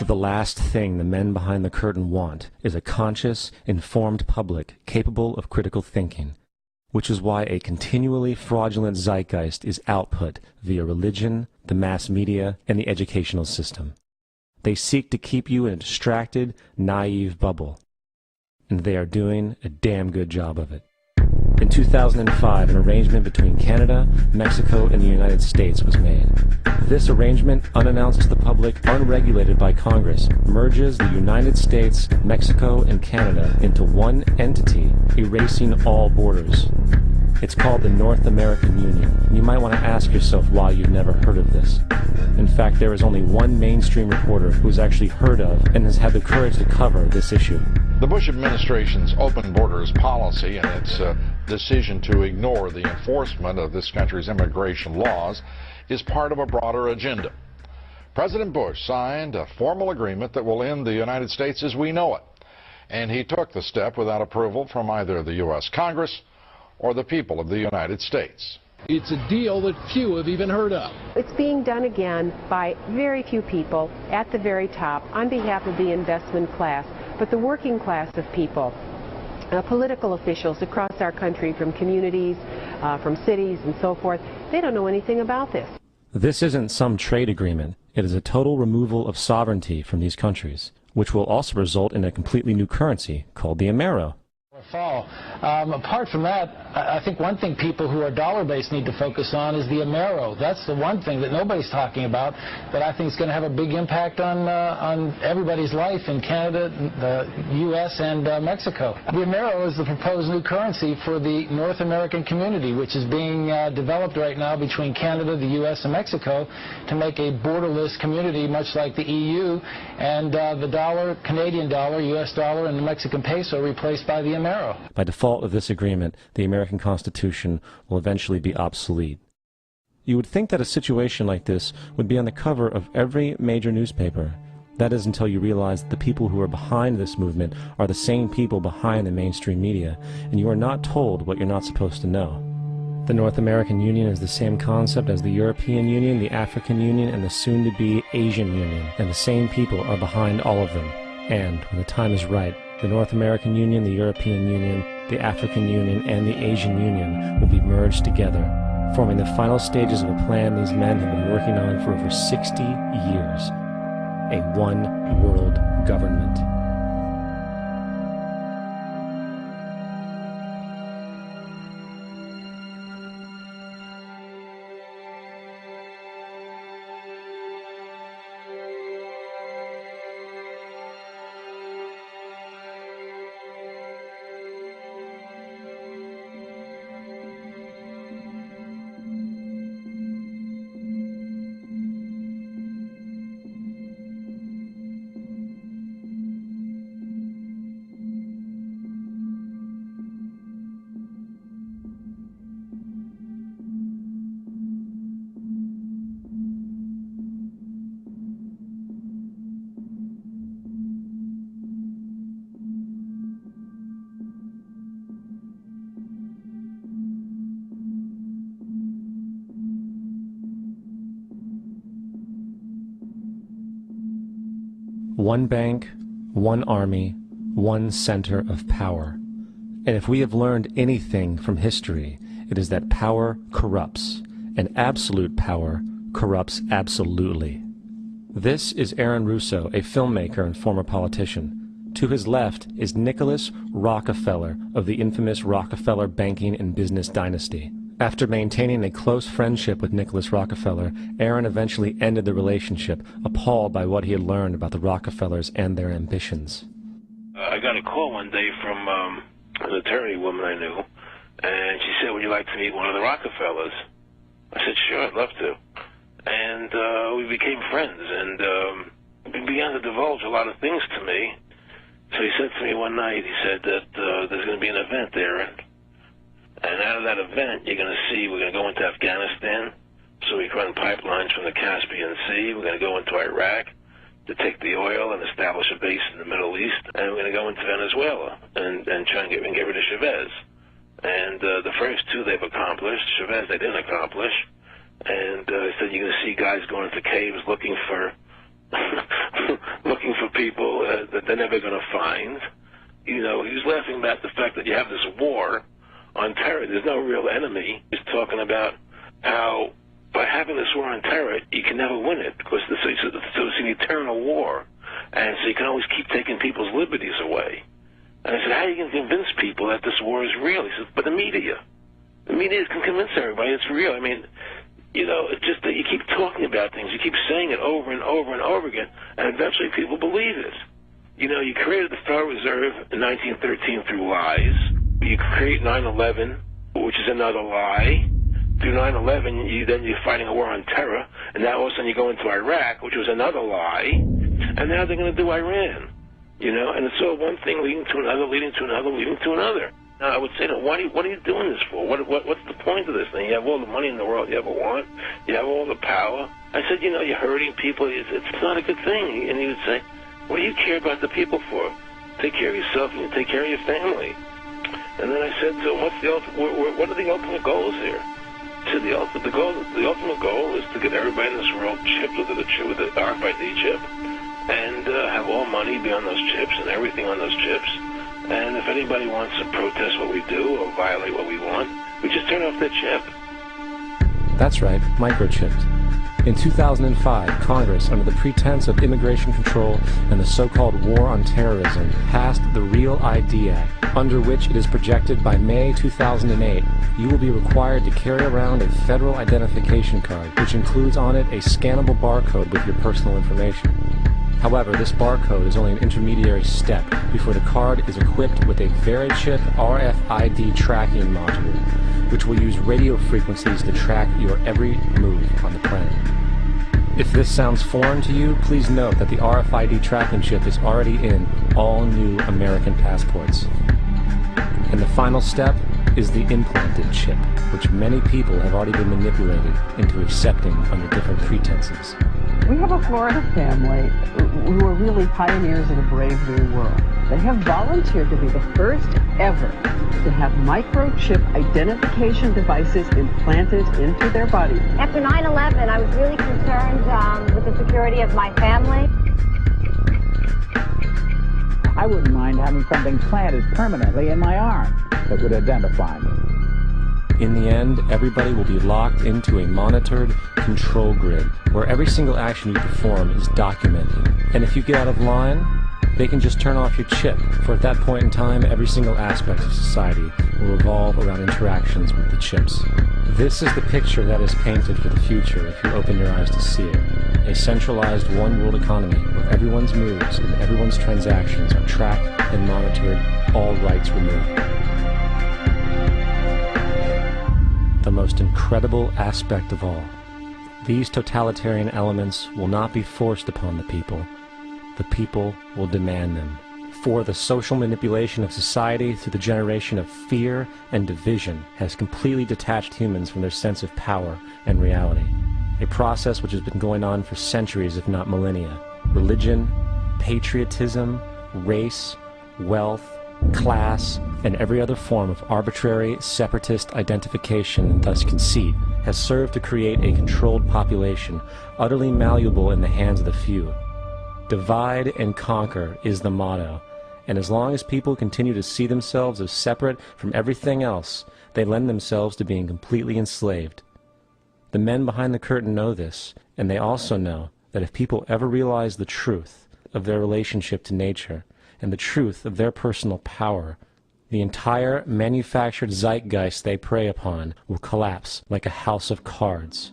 The last thing the men behind the curtain want is a conscious, informed public capable of critical thinking, which is why a continually fraudulent zeitgeist is output via religion, the mass media, and the educational system. They seek to keep you in a distracted, naive bubble, and they are doing a damn good job of it. In 2005, an arrangement between Canada, Mexico, and the United States was made. This arrangement, unannounced to the public, unregulated by Congress, merges the United States, Mexico, and Canada into one entity, erasing all borders. It's called the North American Union. You might want to ask yourself why you've never heard of this. In fact, there is only one mainstream reporter who has actually heard of and has had the courage to cover this issue. The Bush administration's open borders policy and its decision to ignore the enforcement of this country's immigration laws is part of a broader agenda. President Bush signed a formal agreement that will end the United States as we know it, and he took the step without approval from either the U.S. Congress or the people of the United States. It's a deal that few have even heard of. It's being done again by very few people at the very top on behalf of the investment class, but the working class of people, political officials across our country, from communities, from cities and so forth, they don't know anything about this. This isn't some trade agreement. It is a total removal of sovereignty from these countries, which will also result in a completely new currency called the Amero. Fall. Apart from that, I think one thing people who are dollar-based need to focus on is the Amero. That's the one thing that nobody's talking about that I think is going to have a big impact on everybody's life in Canada, the U.S., and Mexico. The Amero is the proposed new currency for the North American community, which is being developed right now between Canada, the U.S., and Mexico to make a borderless community, much like the EU, and the dollar, Canadian dollar, U.S. dollar, and the Mexican peso replaced by the Amero. By default of this agreement, the American Constitution will eventually be obsolete. You would think that a situation like this would be on the cover of every major newspaper. That is until you realize that the people who are behind this movement are the same people behind the mainstream media, and you are not told what you're not supposed to know. The North American Union is the same concept as the European Union, the African Union, and the soon-to-be Asian Union, and the same people are behind all of them. And, when the time is right, the North American Union, the European Union, the African Union, and the Asian Union will be merged together, forming the final stages of a plan these men have been working on for over 60 years. A one-world government. One bank, one army, one center of power. And if we have learned anything from history, it is that power corrupts, and absolute power corrupts absolutely. This is Aaron Russo, a filmmaker and former politician. To his left is Nicholas Rockefeller of the infamous Rockefeller banking and business dynasty. After maintaining a close friendship with Nicholas Rockefeller, Aaron eventually ended the relationship, appalled by what he had learned about the Rockefellers and their ambitions. I got a call one day from an attorney woman I knew, and she said, would you like to meet one of the Rockefellers? I said, sure, I'd love to. And we became friends, and he began to divulge a lot of things to me. So he said to me one night, he said that there's going to be an event there, and out of that event, you're going to see, we're going to go into Afghanistan, so we can run pipelines from the Caspian Sea. We're going to go into Iraq to take the oil and establish a base in the Middle East, and we're going to go into Venezuela and try and get rid of Chavez. And the first two they've accomplished. Chavez they didn't accomplish. And he said you're going to see guys going into caves looking for never going to find. You know, he was laughing about the fact that you have this war on terror. There's no real enemy. He's talking about how by having this war on terror, you can never win it because so it's an eternal war. And so you can always keep taking people's liberties away. And I said, how are you going to convince people that this war is real? He said, but the media can convince everybody it's real. I mean, you know, it's just that you keep talking about things. You keep saying it over and over and over again, and eventually people believe it. You know, you created the Federal Reserve in 1913 through lies. You create 9/11, which is another lie. Through 9/11, you're fighting a war on terror, and now all of a sudden you go into Iraq, which was another lie, and now they're going to do Iran. You know, and it's all one thing leading to another, leading to another, leading to another. Now, I would say, what are you doing this for? What's the point of this thing? You have all the money in the world you ever want. You have all the power. I said, you know, you're hurting people. It's not a good thing. And he would say, what do you care about the people for? Take care of yourself and you take care of your family. And then I said, so what are the ultimate goals here? He said, the ultimate goal is to get everybody in this world chipped with the RFID chip and have all money be on those chips and everything on those chips. And if anybody wants to protest what we do or violate what we want, we just turn off that chip. That's right, microchipped. In 2005, Congress, under the pretense of immigration control and the so-called War on Terrorism, passed the Real ID Act, under which it is projected by May 2008, you will be required to carry around a federal identification card, which includes on it a scannable barcode with your personal information. However, this barcode is only an intermediary step before the card is equipped with a VeriChip RFID tracking module, which will use radio frequencies to track your every move on the planet. If this sounds foreign to you, please note that the RFID tracking chip is already in all new American passports. And the final step is the implanted chip, which many people have already been manipulated into accepting under different pretenses. We have a Florida family who are really pioneers of the brave new world. They have volunteered to be the first ever to have microchip identification devices implanted into their body. After 9/11, I was really concerned with the security of my family. I wouldn't mind having something planted permanently in my arm that would identify me. In the end, everybody will be locked into a monitored control grid where every single action you perform is documented. And if you get out of line, they can just turn off your chip, for at that point in time, every single aspect of society will revolve around interactions with the chips. This is the picture that is painted for the future if you open your eyes to see it. A centralized one-world economy where everyone's moves and everyone's transactions are tracked and monitored, all rights removed. The most incredible aspect of all. These totalitarian elements will not be forced upon the people. The people will demand them. For the social manipulation of society through the generation of fear and division has completely detached humans from their sense of power and reality. A process which has been going on for centuries, if not millennia. Religion, patriotism, race, wealth, class, and every other form of arbitrary, separatist identification and thus conceit has served to create a controlled population, utterly malleable in the hands of the few. Divide and conquer is the motto, and as long as people continue to see themselves as separate from everything else, they lend themselves to being completely enslaved. The men behind the curtain know this, and they also know that if people ever realize the truth of their relationship to nature, and the truth of their personal power, the entire manufactured zeitgeist they prey upon will collapse like a house of cards.